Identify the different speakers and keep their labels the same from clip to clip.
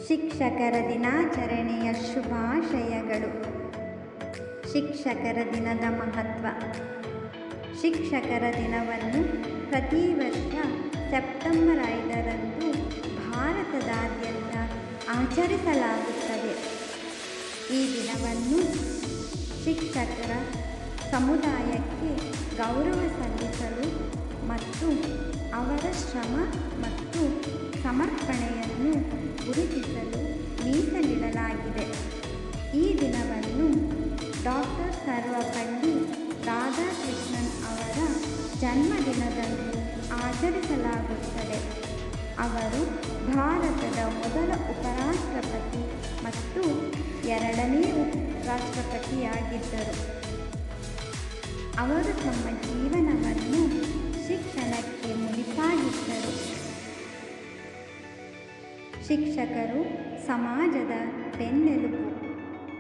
Speaker 1: ಶಿಕ್ಷಕರ ದಿನಾಚರಣೆಯ ಶುಭಾಶಯಗಳು. ಶಿಕ್ಷಕರ ದಿನದ ಮಹತ್ವ. ಶಿಕ್ಷಕರ ದಿನವನ್ನು ಪ್ರತಿ ವರ್ಷ ಸೆಪ್ಟೆಂಬರ್ 5ರಂದು ಭಾರತದಾದ್ಯಂತ ಆಚರಿಸಲಾಗುತ್ತದೆ. ಈ ದಿನವನ್ನು ಶಿಕ್ಷಕರ ಸಮುದಾಯಕ್ಕೆ ಗೌರವ ಸಲ್ಲಿಸಲು ಮತ್ತು ಅವರ ಶ್ರಮ ಮತ್ತು ಸಮರ್ಪಣೆಯನ್ನು ಗುರುತಿಸಲು ಮೀಸಲಿಡಲಾಗಿದೆ. ಈ ದಿನವನ್ನು ಡಾಕ್ಟರ್ ಸರ್ವಪಲ್ಲಿ ರಾಧಾಕೃಷ್ಣನ್ ಅವರ ಜನ್ಮದಿನದಂದು ಆಚರಿಸಲಾಗುತ್ತದೆ. ಅವರು ಭಾರತದ ಮೊದಲ ಉಪರಾಷ್ಟ್ರಪತಿ ಮತ್ತು ಎರಡನೇ ರಾಷ್ಟ್ರಪತಿಯಾಗಿದ್ದರು. ಅವರು ತಮ್ಮ ಜೀವನವನ್ನು ಶಿಕ್ಷಣಕ್ಕೆ ಮುಡಿಪಾಗಿಟ್ಟರು. ಶಿಕ್ಷಕರು ಸಮಾಜದ ಬೆನ್ನೆಲುಬು.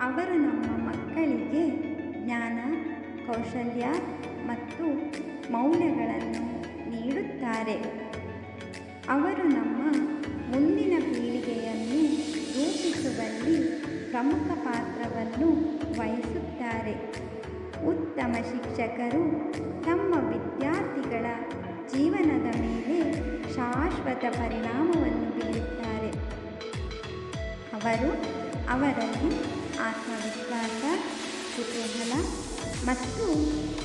Speaker 1: ಅವರು ನಮ್ಮ ಮಕ್ಕಳಿಗೆ ಜ್ಞಾನ, ಕೌಶಲ್ಯ ಮತ್ತು ಮೌಲ್ಯಗಳನ್ನು ನೀಡುತ್ತಾರೆ. ಅವರು ನಮ್ಮ ಮುಂದಿನ ಪೀಳಿಗೆಯನ್ನು ರೂಪಿಸುವಲ್ಲಿ ಪ್ರಮುಖ ಪಾತ್ರವನ್ನು ವಹಿಸುತ್ತಾರೆ. ಉತ್ತಮ ಶಿಕ್ಷಕರು ತಮ್ಮ ವಿದ್ಯಾರ್ಥಿಗಳ ಜೀವನದ ಮೇಲೆ ಶಾಶ್ವತ ಪರಿಣಾಮವನ್ನು ಬೀರುತ್ತಾರೆ. ಅವರು ಅವರಲ್ಲಿ ಆತ್ಮವಿಶ್ವಾಸ, ಕುತೂಹಲ ಮತ್ತು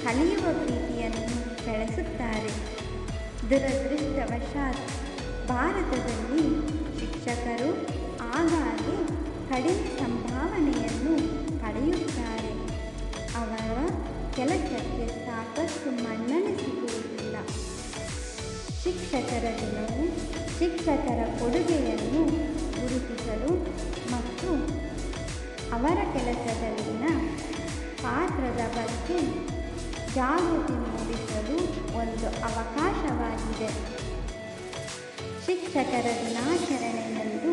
Speaker 1: ಕಲಿಯುವ ಪ್ರೀತಿಯನ್ನು ಬೆಳೆಸುತ್ತಾರೆ. ದುರದೃಷ್ಟವಶಾತ್ ಭಾರತದಲ್ಲಿ ಶಿಕ್ಷಕರು ಆಗಾಗ್ಗೆ ಕಡಿಮೆ ಸಂಭಾವನೆಯನ್ನು ಪಡೆಯುತ್ತಾರೆ. ಅವರ ಕೆಲಸಕ್ಕೆ ಸಾಕಷ್ಟು ಮನ್ನಣೆ ಸಿಗುವುದಿಲ್ಲ. ಶಿಕ್ಷಕರ ದಿನವು ಶಿಕ್ಷಕರ ಕೊಡುಗೆಯನ್ನು ಗುರುತಿಸಲು ಮತ್ತು ಅವರ ಕೆಲಸದಲ್ಲಿನ ಪಾತ್ರದ ಬಗ್ಗೆ ಜಾಗೃತಿ ಮೂಡಿಸಲು ಒಂದು ಅವಕಾಶವಾಗಿದೆ. ಶಿಕ್ಷಕರ ದಿನಾಚರಣೆಯಂದು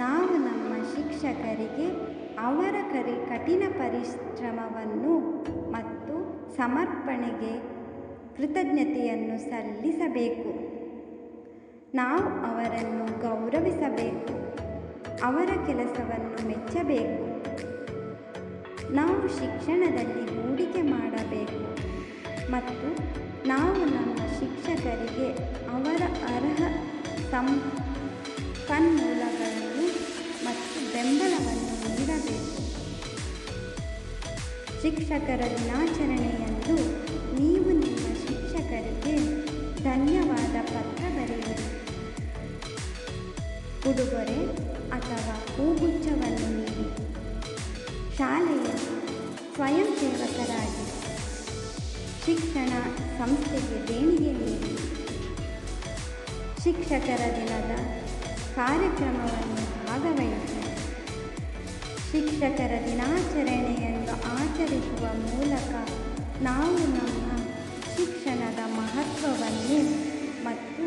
Speaker 1: ನಾವು ನಮ್ಮ ಶಿಕ್ಷಕರಿಗೆ ಅವರ ಕಠಿಣ ಪರಿಶ್ರಮವನ್ನು ಮತ್ತು ಸಮರ್ಪಣೆಗೆ ಕೃತಜ್ಞತೆಯನ್ನು ಸಲ್ಲಿಸಬೇಕು. ನಾವು ಅವರನ್ನು ಗೌರವಿಸಬೇಕು, ಅವರ ಕೆಲಸವನ್ನು ಮೆಚ್ಚಬೇಕು. ನಾವು ಶಿಕ್ಷಣದಲ್ಲಿ ಹೂಡಿಕೆ ಮಾಡಬೇಕು ಮತ್ತು ನಾವು ನಮ್ಮ ಶಿಕ್ಷಕರಿಗೆ ಅವರ ಅರ್ಹ ಸಂಪನ್ಮೂಲಗಳನ್ನು ಮತ್ತು ಬೆಂಬಲವನ್ನು ನೀಡಬೇಕು. ಶಿಕ್ಷಕರ ದಿನಾಚರಣೆಯಂದು ನೀವು ನಿಮ್ಮ ಶಿಕ್ಷಕರಿಗೆ ಧನ್ಯವಾದ ಪತ್ರ ಬರೆಯಿರಿ. ಉಡುಗೊರೆ ಅಥವಾ ಹೂಗುಚ್ಛವನ್ನು ನೀಡಿ. ಶಾಲೆಯಲ್ಲಿ ಸ್ವಯಂ ಸೇವಕರಾಗಿ. ಶಿಕ್ಷಣ ಸಂಸ್ಥೆಗೆ ದೇಣಿಗೆ ನೀಡಿ. ಶಿಕ್ಷಕರ ದಿನದ ಕಾರ್ಯಕ್ರಮವನ್ನು ಭಾಗವಹಿಸಿ. ಶಿಕ್ಷಕರ ದಿನಾಚರಣೆಯನ್ನು ಆಚರಿಸುವ ಮೂಲಕ ನಾವು ನಮ್ಮ ಶಿಕ್ಷಣದ ಮಹತ್ವವನ್ನು ಮತ್ತು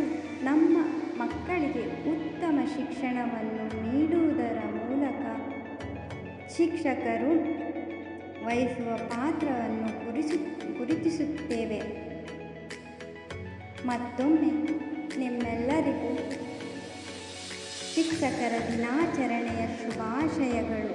Speaker 1: ನಮ್ಮ ಮಕ್ಕಳಿಗೆ ಉತ್ತಮ ಶಿಕ್ಷಣವನ್ನು ನೀಡುವುದರ ಮೂಲಕ ಶಿಕ್ಷಕರು ವಹಿಸುವ ಪಾತ್ರವನ್ನು ಗುರುತಿಸುತ್ತೇವೆ. ಮತ್ತೊಮ್ಮೆ ನಿಮ್ಮೆಲ್ಲರಿಗೂ ಶಿಕ್ಷಕರ ದಿನಾಚರಣೆಯ ಶುಭಾಶಯಗಳು.